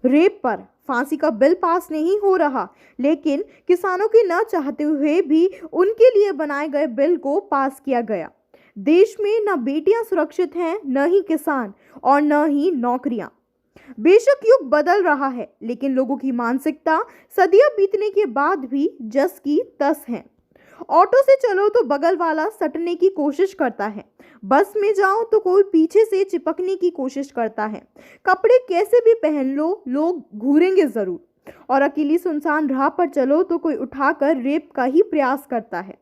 Rape पर फांसी का बिल पास नहीं हो रहा, लेकिन किसानों के न चाहते हुए भी उनके लिए बनाए गए बिल को पास किया गया। देश में न बेटियां सुरक्षित हैं, न ही किसान और न ही नौकरियां। बेशक युग बदल रहा है, लेकिन लोगों की मानसिकता सदियां बीतने के बाद भी जस की तस है। ऑटो से चलो तो बगल वाला सटने की कोशिश करता है, बस में जाओ तो कोई पीछे से चिपकने की कोशिश करता है। कपड़े कैसे भी पहन लो, लोग घूरेंगे जरूर। और अकेली सुनसान राह पर चलो तो कोई उठाकर रेप का ही प्रयास करता है।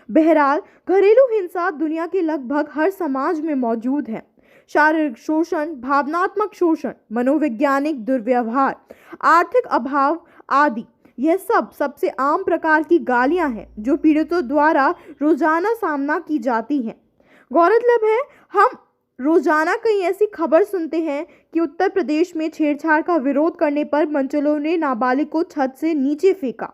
बहरहाल घरेलू हिंसा दुनिया के लगभग हर समाज में मौजूद है। शारीरिक शोषण, भावनात्मक शोषण, मनोवैज्ञानिक दुर्व्यवहार, आर्थिक अभाव आदि, यह सब सबसे आम प्रकार की गालियां हैं जो पीड़ितों द्वारा रोजाना सामना की जाती हैं। गौरतलब है, हम रोजाना कई ऐसी खबर सुनते हैं कि उत्तर प्रदेश में छेड़छाड़ का विरोध करने पर मंचलों ने नाबालिग को छत से नीचे फेंका,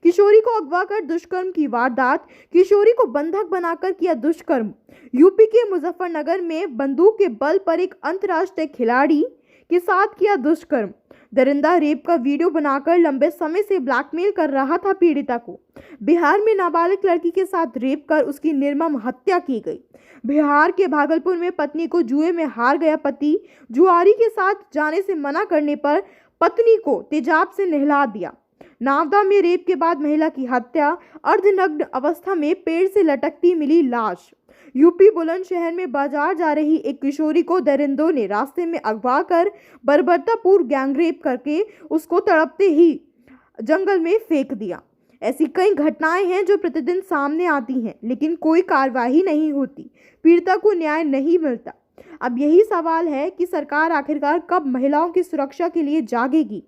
किशोरी को अगवा कर दुष्कर्म की वारदात, किशोरी को बंधक बनाकर किया दुष्कर्म, यूपी के मुजफ्फरनगर में बंदूक के बल पर एक अंतर्राष्ट्रीय खिलाड़ी के साथ किया दुष्कर्म, दरिंदा रेप का वीडियो बनाकर लंबे समय से ब्लैकमेल कर रहा था पीड़िता को। बिहार में नाबालिग लड़की के साथ रेप कर उसकी निर्मम हत्या की गई। बिहार के भागलपुर में पत्नी को जुए में हार गया पति, जुआरी के साथ जाने से मना करने पर पत्नी को तेजाब से नहला दिया। नावदा में रेप के बाद महिला की हत्या, अर्धनग्न अवस्था में पेड़ से लटकती मिली लाश। यूपी बुलंदशहर में बाजार जा रही एक किशोरी को दरिंदों ने रास्ते में अगवा कर बर्बरतापूर्ण गैंगरेप करके उसको तड़पते ही जंगल में फेंक दिया। ऐसी कई घटनाएं हैं जो प्रतिदिन सामने आती हैं, लेकिन कोई कार्रवाई नहीं होती, पीड़िता को न्याय नहीं मिलता। अब यही सवाल है कि सरकार आखिरकार कब महिलाओं की सुरक्षा के लिए जागेगी?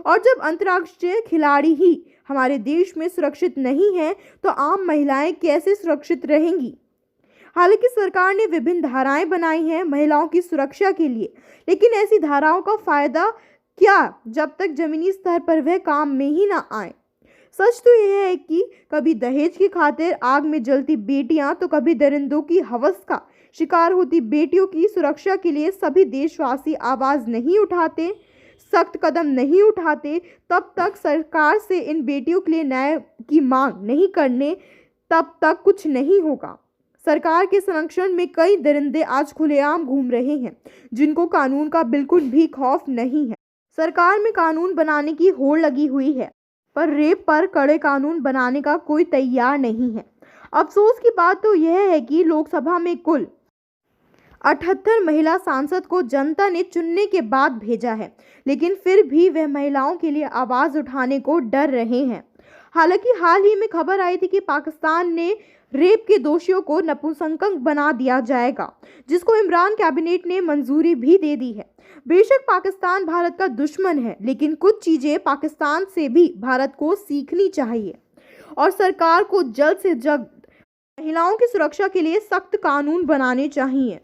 और जब अंतर्राष्ट्रीय खिलाड़ी ही हमारे देश में सुरक्षित नहीं है, तो आम महिलाएं कैसे सुरक्षित रहेंगी? हालांकि सरकार ने विभिन्न धाराएं बनाई हैं महिलाओं की सुरक्षा के लिए, लेकिन ऐसी धाराओं का फायदा क्या जब तक जमीनी स्तर पर वह काम में ही ना आए। सच तो यह है कि कभी दहेज की खातिर आग में जलती बेटियां, तो कभी दरिंदों की हवस का शिकार होती बेटियों की सुरक्षा के लिए सभी देशवासी आवाज नहीं उठाते, सख्त कदम नहीं उठाते, तब तक सरकार से इन बेटियों के लिए न्याय की मांग नहीं करने, तब तक कुछ नहीं होगा। सरकार के संरक्षण में कई दरिंदे आज खुलेआम घूम रहे हैं, जिनको कानून का बिल्कुल भी खौफ नहीं है। सरकार में कानून बनाने की होड़ लगी हुई है, पर रेप पर कड़े कानून बनाने का कोई तैयार नहीं है। अफसोस की बात तो यह है कि लोकसभा में कुल 78 महिला सांसद को जनता ने चुनने के बाद भेजा है, लेकिन फिर भी वह महिलाओं के लिए आवाज उठाने को डर रहे हैं। हालांकि हाल ही में खबर आई थी कि पाकिस्तान ने रेप के दोषियों को नपुंसक बना दिया जाएगा, जिसको इमरान कैबिनेट ने मंजूरी भी दे दी है। बेशक पाकिस्तान भारत का दुश्मन है, लेकिन कुछ चीजें पाकिस्तान से भी भारत को सीखनी चाहिए और सरकार को जल्द से जल्द महिलाओं की सुरक्षा के लिए सख्त कानून बनाने चाहिए।